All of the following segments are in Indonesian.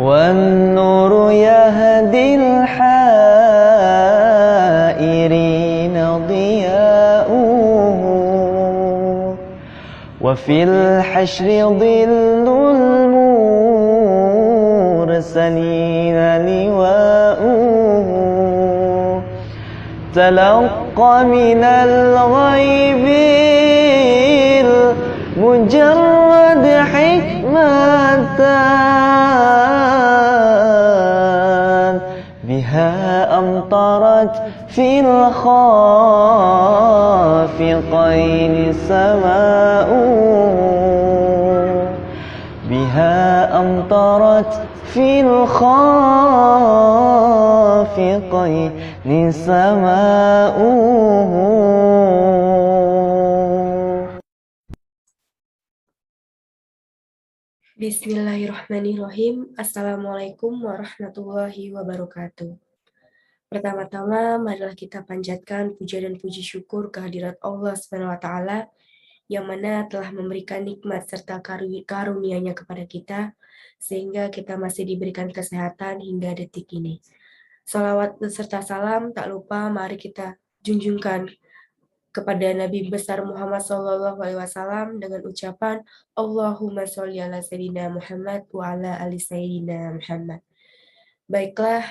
والنور يهدي الحائرين ضياؤه وفي الحشر ظل المرسلين لواؤه تلقى من الغيب المجرد حكمة بها أمطرت في الخافقين سماؤه بها أمطرت في الخافقين سماؤه. Bismillahirrahmanirrahim. Assalamualaikum warahmatullahi wabarakatuh. Pertama-tama, marilah kita panjatkan puja dan puji syukur kehadirat Allah Subhanahu wa Ta'ala yang mana telah memberikan nikmat serta karunia-Nya kepada kita sehingga kita masih diberikan kesehatan hingga detik ini. Salawat serta salam tak lupa mari kita junjungkan kepada Nabi besar Muhammad SAW dengan ucapan Allahumma sholli ala Sayyidina Muhammad wa ala ali Sayyidina Muhammad. Baiklah,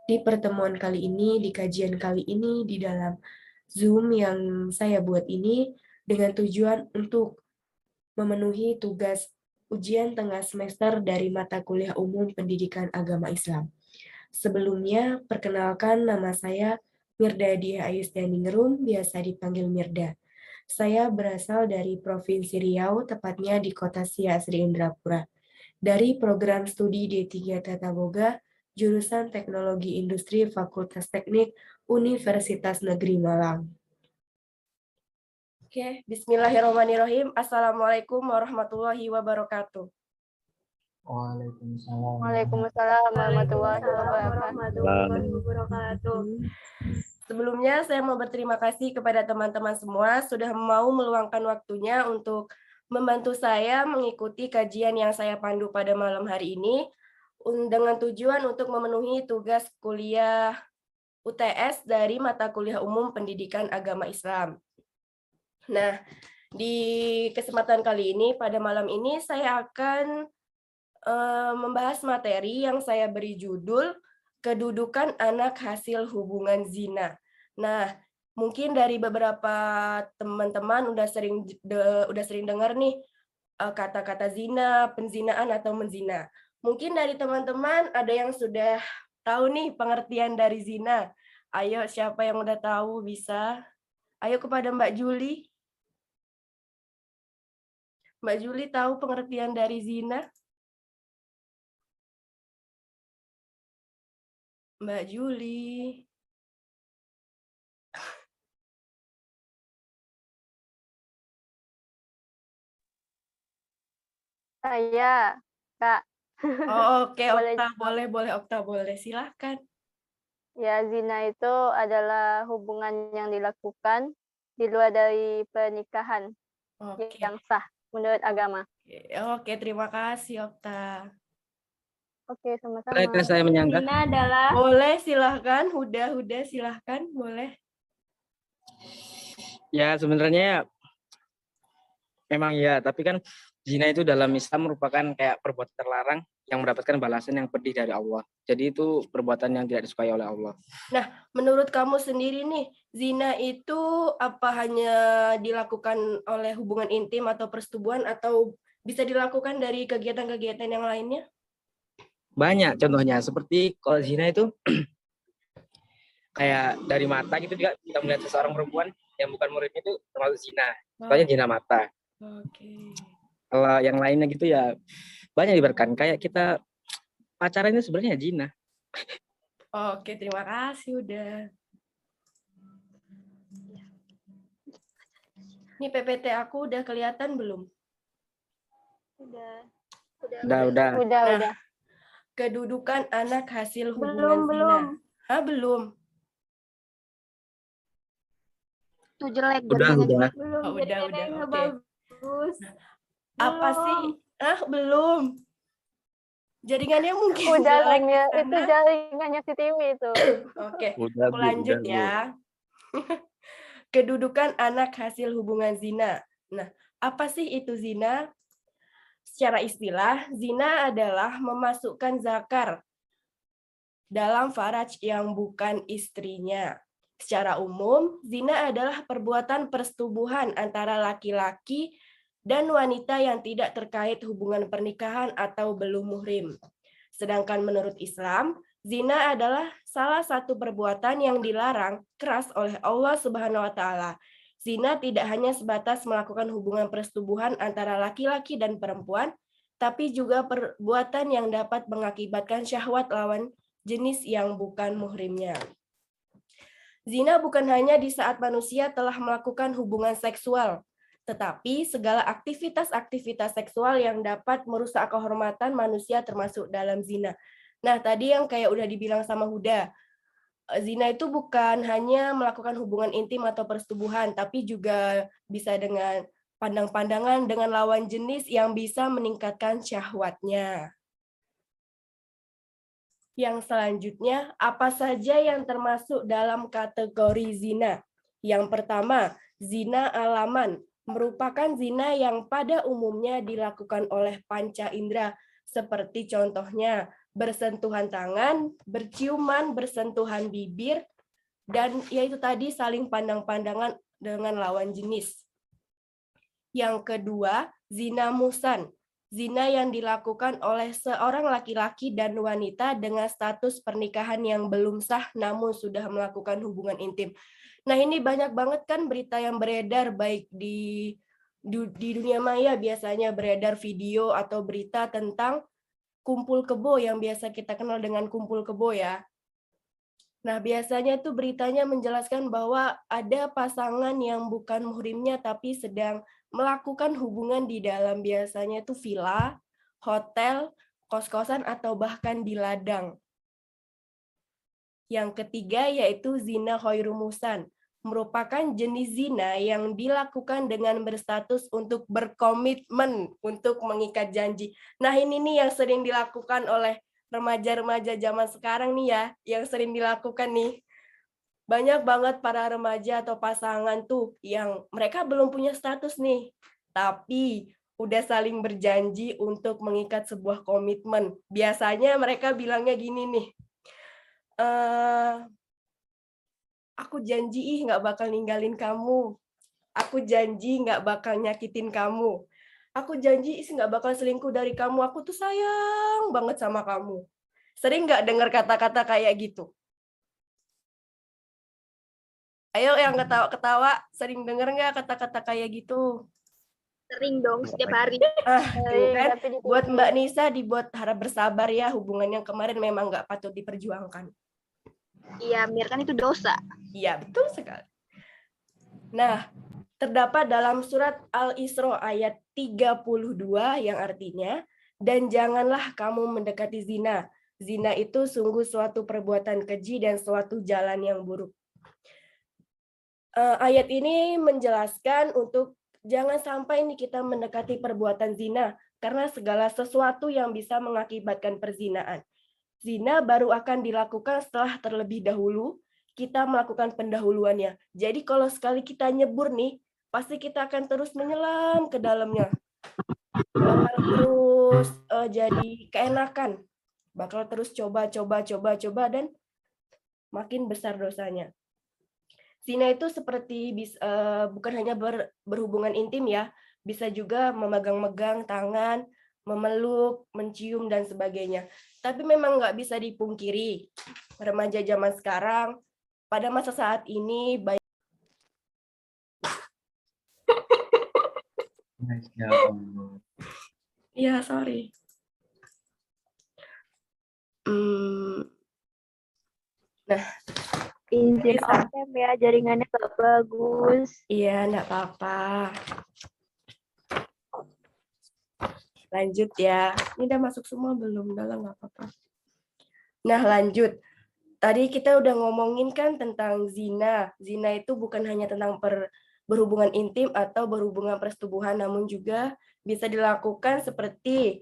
di pertemuan kali ini, di kajian kali ini, di dalam Zoom yang saya buat ini, dengan tujuan untuk memenuhi tugas ujian tengah semester dari mata kuliah umum pendidikan agama Islam. Sebelumnya, perkenalkan nama saya Mirda Diah Ayusdaningrum, biasa dipanggil Mirda. Saya berasal dari Provinsi Riau, tepatnya di Kota Siak Sri Indrapura. Dari program studi D3 Tata Boga, jurusan Teknologi Industri Fakultas Teknik Universitas Negeri Malang. Oke, bismillahirrahmanirrahim. Assalamualaikum warahmatullahi wabarakatuh. Waalaikumsalam warahmatullahi wabarakatuh. Sebelumnya saya mau berterima kasih kepada teman-teman semua sudah mau meluangkan waktunya untuk membantu saya mengikuti kajian yang saya pandu pada malam hari ini dengan tujuan untuk memenuhi tugas kuliah UTS dari mata kuliah umum pendidikan agama Islam. Nah, di kesempatan kali ini pada malam ini saya akan membahas materi yang saya beri judul kedudukan anak hasil hubungan zina. Nah, mungkin dari beberapa teman-teman udah sering dengar nih kata-kata zina, penzinaan atau menzina. Mungkin dari teman-teman ada yang sudah tahu nih pengertian dari zina. Ayo, siapa yang udah tahu bisa? Ayo kepada Mbak Juli. Mbak Juli tahu pengertian dari zina? Mbak Juli. Saya, Kak. Oh, oke, Okta, boleh Okta, boleh. Silahkan. Ya, zina itu adalah hubungan yang dilakukan di luar dari pernikahan yang sah menurut agama. Oke, terima kasih, Okta. Oke, sama-sama. Bolehkah saya menyanggah? Zina adalah... Boleh, silahkan. Huda, silahkan. Boleh. Ya, sebenarnya memang ya, tapi kan zina itu dalam Islam merupakan kayak perbuatan terlarang yang mendapatkan balasan yang pedih dari Allah. Jadi itu perbuatan yang tidak disukai oleh Allah. Nah, menurut kamu sendiri nih, zina itu apa hanya dilakukan oleh hubungan intim atau persetubuhan atau bisa dilakukan dari kegiatan-kegiatan yang lainnya? Banyak contohnya, seperti kalau zina itu kayak dari mata gitu juga, kita melihat seseorang perempuan yang bukan muridnya itu termasuk zina. Contohnya zina mata. Oke. Kalau yang lainnya gitu ya banyak diberikan. Kayak kita pacaran itu sebenarnya zina. Oke, terima kasih udah. Ini PPT aku udah kelihatan belum? Udah. Nah, kedudukan anak hasil hubungan zina. Hah, belum? Itu jelek. Udah. Oh, udah. Oke. Bagus. Apa sih? Belum. Jaringannya mungkin Oh, jelek di jaringnya itu sana. jaringannya si Timi itu. Oke, Udah, aku Bu, lanjut udah, Bu. ya. Kedudukan anak hasil hubungan zina. Nah, apa sih itu zina? Secara istilah, zina adalah memasukkan zakar dalam faraj yang bukan istrinya. Secara umum, zina adalah perbuatan persetubuhan antara laki-laki dan wanita yang tidak terkait hubungan pernikahan atau belum muhrim. Sedangkan menurut Islam, zina adalah salah satu perbuatan yang dilarang keras oleh Allah Subhanahu wa taala. Zina tidak hanya sebatas melakukan hubungan persetubuhan antara laki-laki dan perempuan, tapi juga perbuatan yang dapat mengakibatkan syahwat lawan jenis yang bukan muhrimnya. Zina bukan hanya di saat manusia telah melakukan hubungan seksual, tetapi segala aktivitas-aktivitas seksual yang dapat merusak kehormatan manusia termasuk dalam zina. Nah, tadi yang kayak udah dibilang sama Huda, zina itu bukan hanya melakukan hubungan intim atau persetubuhan, tapi juga bisa dengan pandang-pandangan dengan lawan jenis yang bisa meningkatkan syahwatnya. Yang selanjutnya, apa saja yang termasuk dalam kategori zina? Yang pertama, zina alaman, merupakan zina yang pada umumnya dilakukan oleh panca indera, seperti contohnya bersentuhan tangan, berciuman, bersentuhan bibir, dan yaitu tadi saling pandang-pandangan dengan lawan jenis. Yang kedua, zina muhsan, zina yang dilakukan oleh seorang laki-laki dan wanita dengan status pernikahan yang belum sah namun sudah melakukan hubungan intim. Nah, ini banyak banget kan berita yang beredar baik di dunia maya, biasanya beredar video atau berita tentang kumpul kebo yang biasa kita kenal dengan kumpul kebo ya. Nah, biasanya itu beritanya menjelaskan bahwa ada pasangan yang bukan muhrimnya tapi sedang melakukan hubungan di dalam biasanya itu villa, hotel, kos-kosan, atau bahkan di ladang. Yang ketiga yaitu zina khairu muhsan, merupakan jenis zina yang dilakukan dengan berstatus untuk berkomitmen untuk mengikat janji. Nah, ini nih yang sering dilakukan oleh remaja-remaja zaman sekarang nih ya, yang sering dilakukan nih. Banyak banget para remaja atau pasangan tuh yang mereka belum punya status nih, tapi udah saling berjanji untuk mengikat sebuah komitmen. Biasanya mereka bilangnya gini nih, aku janji nggak bakal ninggalin kamu, aku janji nggak bakal nyakitin kamu, aku janji nggak bakal selingkuh dari kamu, aku tuh sayang banget sama kamu. Sering nggak dengar kata-kata kayak gitu? Ayo yang ketawa-ketawa, sering denger nggak kata-kata kayak gitu? Sering dong, setiap hari. Tuh kan, Tapi di buat TV. Mbak Nisa dibuat harap bersabar ya, hubungan yang kemarin memang nggak patut diperjuangkan. Iya, Mir, kan itu dosa. Iya, betul sekali. Nah, terdapat dalam surat Al-Isra ayat 32 yang artinya, dan janganlah kamu mendekati zina. Zina itu sungguh suatu perbuatan keji dan suatu jalan yang buruk. Ayat ini menjelaskan untuk jangan sampai nih kita mendekati perbuatan zina, karena segala sesuatu yang bisa mengakibatkan perzinaan. Zina baru akan dilakukan setelah terlebih dahulu kita melakukan pendahuluannya. Jadi kalau sekali kita nyebur nih, pasti kita akan terus menyelam ke dalamnya. Bakal terus jadi keenakan. Bakal terus coba, dan makin besar dosanya. Zina itu seperti bukan hanya berhubungan intim ya, bisa juga memegang-megang tangan, memeluk, mencium, dan sebagainya. Tapi memang nggak bisa dipungkiri, remaja zaman sekarang, pada masa saat ini, banyak Ya Allah. ya sorry. Nah, Izin off-cam ya, jaringannya gak bagus. iya, enggak apa-apa. Lanjut ya. Ini udah masuk semua belum? Udah lah, nggak apa-apa. Nah, lanjut. Tadi kita udah ngomongin kan tentang zina. Zina itu bukan hanya tentang berhubungan intim atau berhubungan persetubuhan, namun juga bisa dilakukan seperti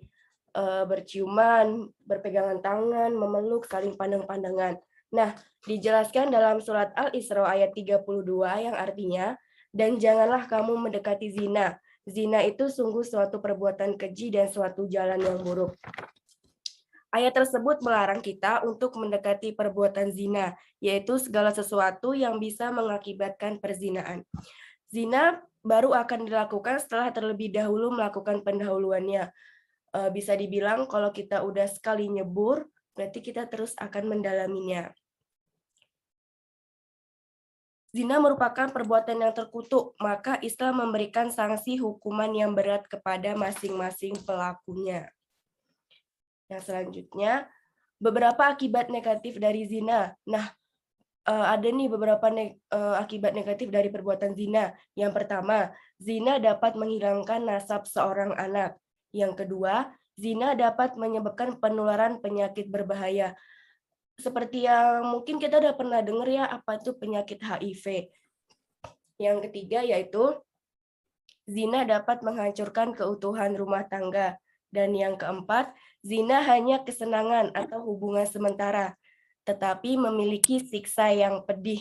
berciuman, berpegangan tangan, memeluk, saling pandang-pandangan. Nah, dijelaskan dalam surat Al-Isra ayat 32 yang artinya, dan janganlah kamu mendekati zina. Zina itu sungguh suatu perbuatan keji dan suatu jalan yang buruk. Ayat tersebut melarang kita untuk mendekati perbuatan zina, yaitu segala sesuatu yang bisa mengakibatkan perzinaan. Zina baru akan dilakukan setelah terlebih dahulu melakukan pendahuluannya. Bisa dibilang kalau kita udah sekali nyebur, berarti kita terus akan mendalaminya. Zina merupakan perbuatan yang terkutuk, maka Islam memberikan sanksi hukuman yang berat kepada masing-masing pelakunya. Yang selanjutnya, beberapa akibat negatif dari zina. Nah, ada nih beberapa akibat negatif dari perbuatan zina. Yang pertama, zina dapat menghilangkan nasab seorang anak. Yang kedua, zina dapat menyebabkan penularan penyakit berbahaya. Seperti yang mungkin kita udah pernah dengar ya, apa itu penyakit HIV. Yang ketiga yaitu, zina dapat menghancurkan keutuhan rumah tangga. Dan yang keempat, zina hanya kesenangan atau hubungan sementara, tetapi memiliki siksa yang pedih.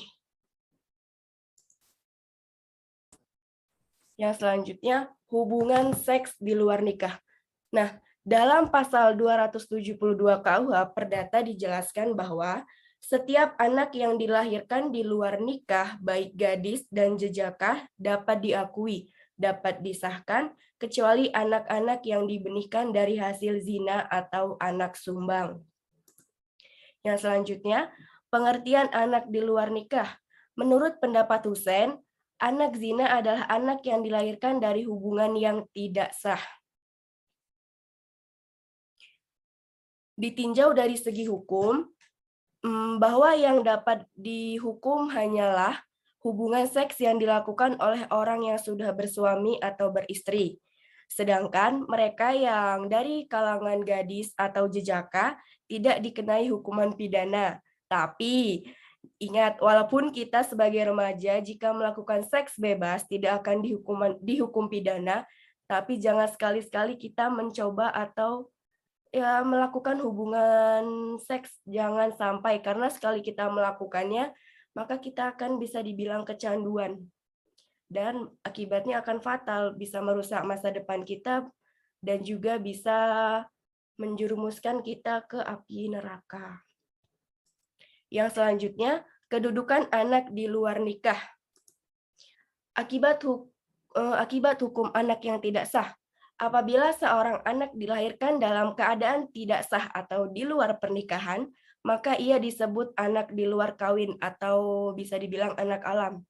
Yang selanjutnya, hubungan seks di luar nikah. Nah, dalam pasal 272 KUH Perdata dijelaskan bahwa setiap anak yang dilahirkan di luar nikah, baik gadis dan jejaka, dapat diakui, dapat disahkan, kecuali anak-anak yang dibenihkan dari hasil zina atau anak sumbang. Yang selanjutnya, pengertian anak di luar nikah. Menurut pendapat Husain, anak zina adalah anak yang dilahirkan dari hubungan yang tidak sah. Ditinjau dari segi hukum, bahwa yang dapat dihukum hanyalah hubungan seks yang dilakukan oleh orang yang sudah bersuami atau beristri. Sedangkan mereka yang dari kalangan gadis atau jejaka tidak dikenai hukuman pidana. Tapi ingat, walaupun kita sebagai remaja jika melakukan seks bebas tidak akan dihukum pidana, tapi jangan sekali-sekali kita mencoba atau melakukan hubungan seks, jangan sampai, karena sekali kita melakukannya maka kita akan bisa dibilang kecanduan dan akibatnya akan fatal, bisa merusak masa depan kita dan juga bisa menjerumuskan kita ke api neraka. Yang selanjutnya, kedudukan anak di luar nikah. Akibat hukum anak yang tidak sah. Apabila seorang anak dilahirkan dalam keadaan tidak sah atau di luar pernikahan, maka ia disebut anak di luar kawin atau bisa dibilang anak alam.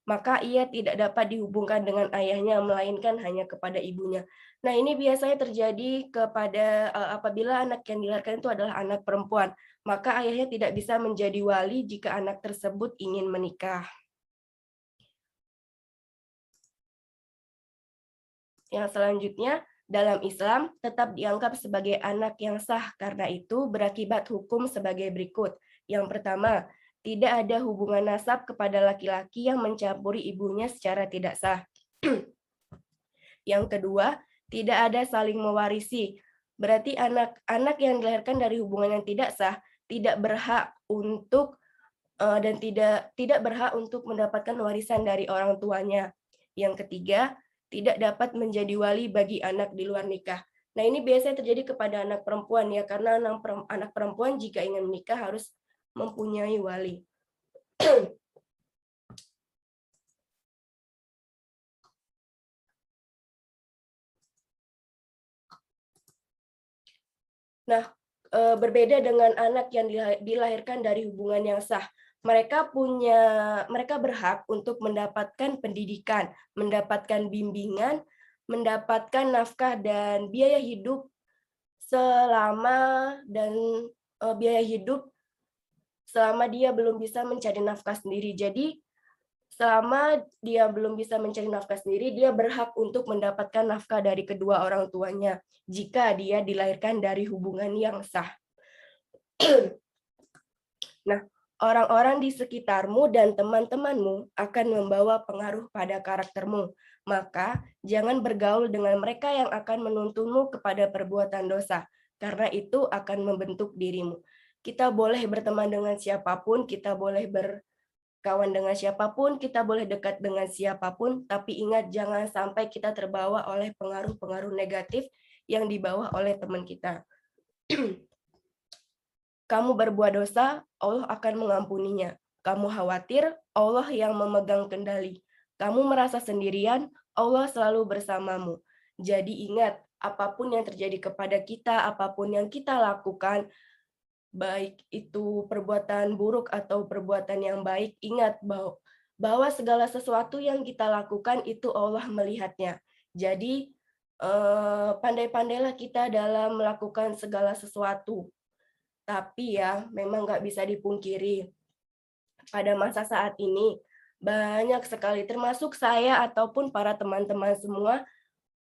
Maka ia tidak dapat dihubungkan dengan ayahnya, melainkan hanya kepada ibunya. Nah, ini biasanya terjadi kepada apabila anak yang dilahirkan itu adalah anak perempuan, maka ayahnya tidak bisa menjadi wali jika anak tersebut ingin menikah. Yang selanjutnya, dalam Islam tetap dianggap sebagai anak yang sah, karena itu berakibat hukum sebagai berikut. Yang pertama, tidak ada hubungan nasab kepada laki-laki yang mencampuri ibunya secara tidak sah. Yang kedua, tidak ada saling mewarisi. Berarti anak-anak yang dilahirkan dari hubungan yang tidak sah tidak berhak untuk tidak berhak untuk mendapatkan warisan dari orang tuanya. Yang ketiga, tidak dapat menjadi wali bagi anak di luar nikah. Nah, ini biasanya terjadi kepada anak perempuan ya, karena anak perempuan jika ingin menikah harus mempunyai wali. Nah, berbeda dengan anak yang dilahirkan dari hubungan yang sah. Mereka berhak untuk mendapatkan pendidikan, mendapatkan bimbingan, mendapatkan nafkah dan biaya hidup selama dia belum bisa mencari nafkah sendiri. Jadi selama dia belum bisa mencari nafkah sendiri, dia berhak untuk mendapatkan nafkah dari kedua orang tuanya jika dia dilahirkan dari hubungan yang sah. Nah, Orang-orang di sekitarmu dan teman-temanmu akan membawa pengaruh pada karaktermu. Maka jangan bergaul dengan mereka yang akan menuntunmu kepada perbuatan dosa, karena itu akan membentuk dirimu. Kita boleh berteman dengan siapapun, kita boleh berkawan dengan siapapun, kita boleh dekat dengan siapapun, tapi ingat jangan sampai kita terbawa oleh pengaruh-pengaruh negatif yang dibawa oleh teman kita. Kamu berbuat dosa, Allah akan mengampuninya. Kamu khawatir, Allah yang memegang kendali. Kamu merasa sendirian, Allah selalu bersamamu. Jadi ingat, apapun yang terjadi kepada kita, apapun yang kita lakukan, baik itu perbuatan buruk atau perbuatan yang baik, ingat bahwa segala sesuatu yang kita lakukan itu Allah melihatnya. Jadi pandai-pandailah kita dalam melakukan segala sesuatu. Tapi ya, memang nggak bisa dipungkiri, pada masa saat ini, banyak sekali, termasuk saya ataupun para teman-teman semua,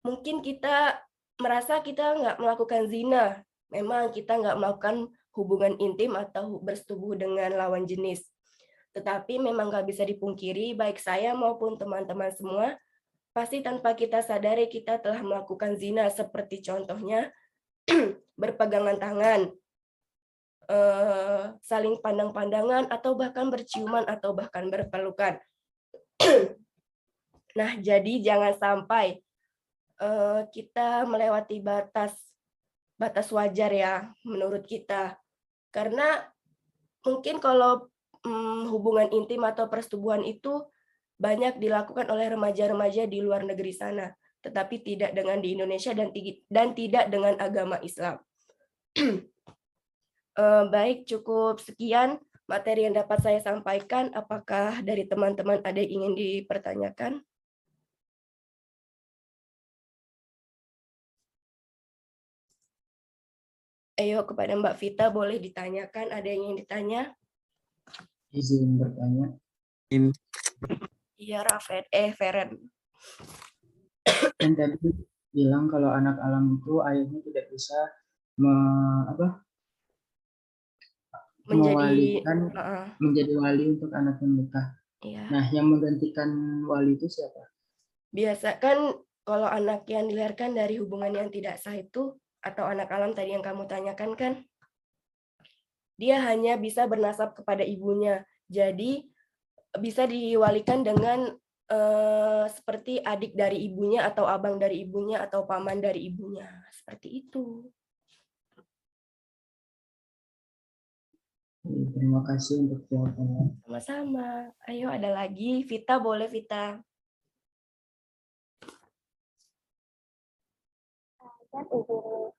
mungkin kita merasa kita nggak melakukan zina. Memang kita nggak melakukan hubungan intim atau bersetubuh dengan lawan jenis. Tetapi memang nggak bisa dipungkiri, baik saya maupun teman-teman semua, pasti tanpa kita sadari kita telah melakukan zina, seperti contohnya berpegangan tangan, saling pandang-pandangan, atau bahkan berciuman, atau bahkan berpelukan. Nah, jadi jangan sampai kita melewati batas wajar ya, menurut kita. Karena mungkin kalau hubungan intim atau persetubuhan itu banyak dilakukan oleh remaja-remaja di luar negeri sana, tetapi tidak dengan di Indonesia dan tidak dengan agama Islam. Baik, cukup sekian materi yang dapat saya sampaikan. Apakah dari teman-teman ada yang ingin dipertanyakan? Ayo, kepada Mbak Vita boleh ditanyakan. Ada yang ingin ditanya? Izin bertanya. Iya, Feren. Kan tadi bilang kalau anak alam itu ayahnya tidak bisa menjadi wali untuk anak yang nikah. Iya. Nah, yang menggantikan wali itu siapa? Biasa kan kalau anak yang dilahirkan dari hubungan yang tidak sah itu, atau anak alam tadi yang kamu tanyakan kan, dia hanya bisa bernasab kepada ibunya. Jadi bisa diwalikan dengan seperti adik dari ibunya, atau abang dari ibunya, atau paman dari ibunya. Seperti itu. Terima kasih untuk jawabannya. Sama-sama. Ayo, ada lagi. Vita, boleh Vita.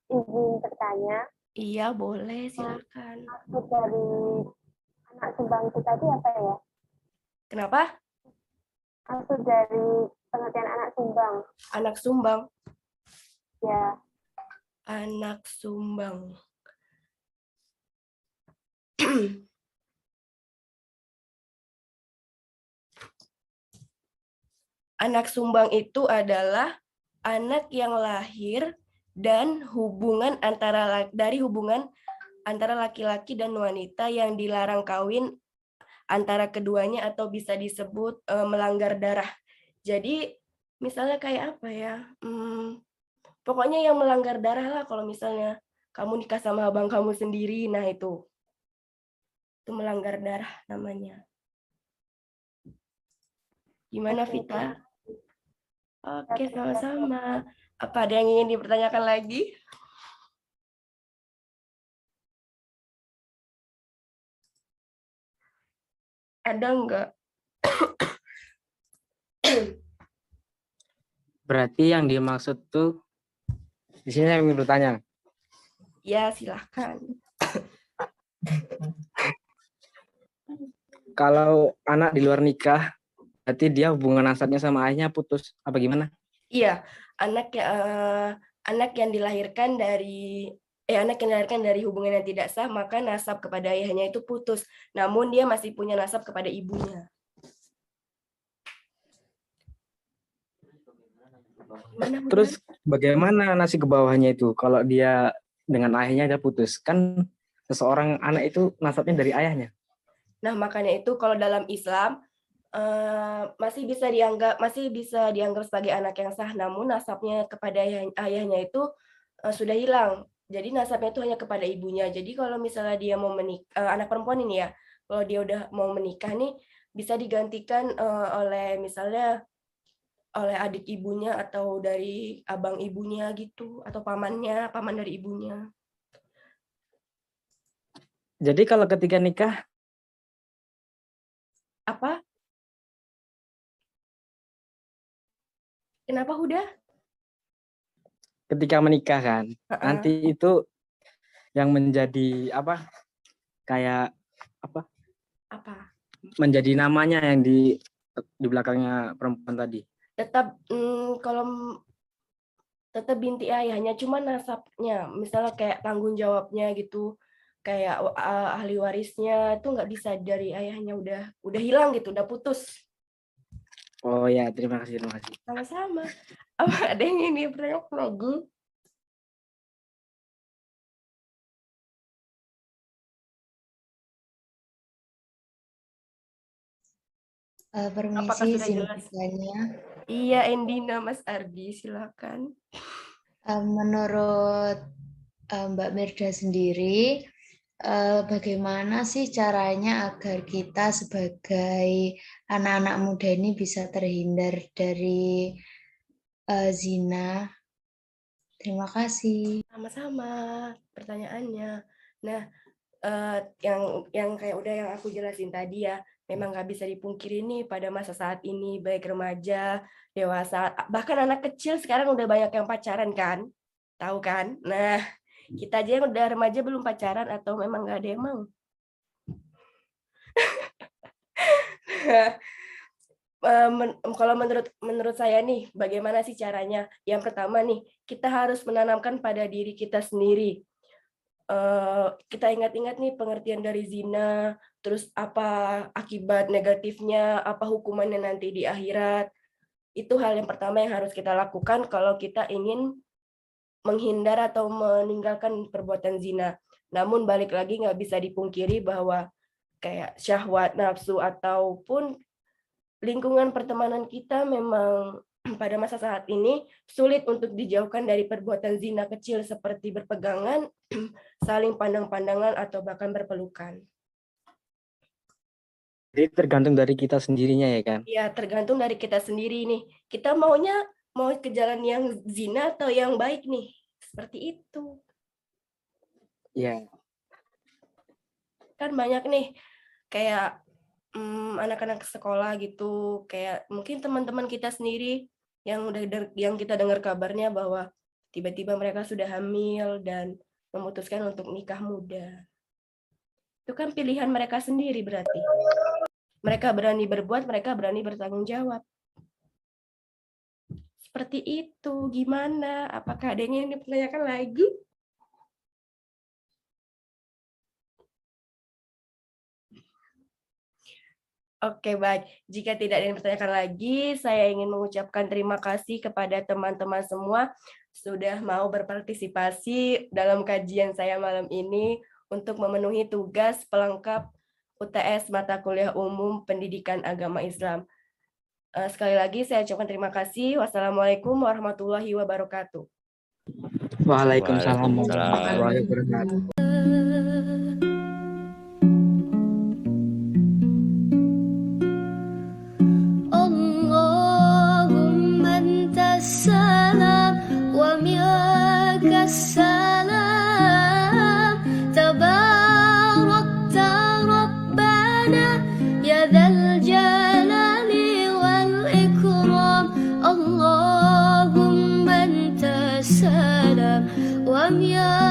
Izin bertanya. Iya, boleh. Silakan. Maksud dari anak sumbang kita itu apa ya? Kenapa? Maksud dari pengertian anak sumbang. Anak sumbang. Ya. Anak sumbang. Anak sumbang itu adalah anak yang lahir dan hubungan dari hubungan antara laki-laki dan wanita yang dilarang kawin antara keduanya, atau bisa disebut melanggar darah. Jadi misalnya kayak apa ya? Pokoknya yang melanggar darah lah, kalau misalnya kamu nikah sama abang kamu sendiri, nah itu melanggar darah namanya. Gimana Vita? Oke, sama-sama. Apa ada yang ingin dipertanyakan lagi? Ada enggak? Berarti yang dimaksud tuh, di sini saya ingin bertanya. Ya, silahkan. Kalau anak di luar nikah, berarti dia hubungan nasabnya sama ayahnya putus, apa gimana? Iya, anak yang dilahirkan dari hubungan yang tidak sah, maka nasab kepada ayahnya itu putus. Namun dia masih punya nasab kepada ibunya. Terus bagaimana nasib ke bawahnya itu kalau dia dengan ayahnya dia putus? Kan seseorang anak itu nasabnya dari ayahnya. Nah, makanya itu kalau dalam Islam masih bisa dianggap sebagai anak yang sah, namun nasabnya kepada ayahnya itu sudah hilang. Jadi nasabnya itu hanya kepada ibunya. Jadi kalau misalnya dia mau menikah, anak perempuan ini ya, kalau dia udah mau menikah nih, bisa digantikan oleh misalnya oleh adik ibunya atau dari abang ibunya gitu, atau paman dari ibunya. Jadi kalau ketika nikah, Apa? Kenapa Huda? ketika menikah kan, nanti itu yang menjadi kayak Apa? menjadi namanya yang di belakangnya perempuan tadi. Tetap kalau tetap binti ayahnya, cuma nasabnya, misalnya kayak tanggung jawabnya gitu, kayak ahli warisnya itu nggak bisa dari ayahnya, udah hilang gitu, udah putus. Oh ya, terima kasih. Sama-sama. Apa ada yang ini pertanyaan lagi? Permisi, izin bertanya. Iya, Endina, Mas Ardi, silakan. Menurut Mbak Mirda sendiri, bagaimana sih caranya agar kita sebagai anak-anak muda ini bisa terhindar dari zina? Terima kasih. Sama-sama pertanyaannya. Nah, yang kayak udah yang aku jelasin tadi ya, memang nggak bisa dipungkiri nih pada masa saat ini, baik remaja, dewasa, bahkan anak kecil sekarang udah banyak yang pacaran kan, tahu kan? Nah, kita aja yang udah remaja belum pacaran atau memang nggak ada yang mau. Kalau menurut saya nih, bagaimana sih caranya? Yang pertama nih, kita harus menanamkan pada diri kita sendiri. Kita ingat-ingat nih pengertian dari zina, terus apa akibat negatifnya, apa hukumannya nanti di akhirat. Itu hal yang pertama yang harus kita lakukan kalau kita ingin menghindar atau meninggalkan perbuatan zina. Namun balik lagi nggak bisa dipungkiri bahwa kayak syahwat, nafsu, ataupun lingkungan pertemanan kita memang pada masa saat ini sulit untuk dijauhkan dari perbuatan zina kecil seperti berpegangan, saling pandang-pandangan, atau bahkan berpelukan. Jadi tergantung dari kita sendirinya ya kan? Ya, tergantung dari kita sendiri nih. Kita mau ke jalan yang zina atau yang baik nih. Seperti itu. Iya. Kan banyak nih kayak anak-anak sekolah gitu, kayak mungkin teman-teman kita sendiri yang kita dengar kabarnya bahwa tiba-tiba mereka sudah hamil dan memutuskan untuk nikah muda. Itu kan pilihan mereka sendiri berarti. Mereka berani berbuat, mereka berani bertanggung jawab. Seperti itu, gimana? Apakah ada yang dipertanyakan lagi? Oke, baik. Jika tidak ada yang dipertanyakan lagi, saya ingin mengucapkan terima kasih kepada teman-teman semua sudah mau berpartisipasi dalam kajian saya malam ini untuk memenuhi tugas pelengkap UTS Mata Kuliah Umum Pendidikan Agama Islam. Sekali lagi saya ucapkan terima kasih. Wassalamualaikum warahmatullahi wabarakatuh. Waalaikumsalam warahmatullahi wabarakatuh. Allahumma antas salam wa minkas salam tabarakta rabbana ya dzal jalali wal ikram. Allahumma antas salam wa minkas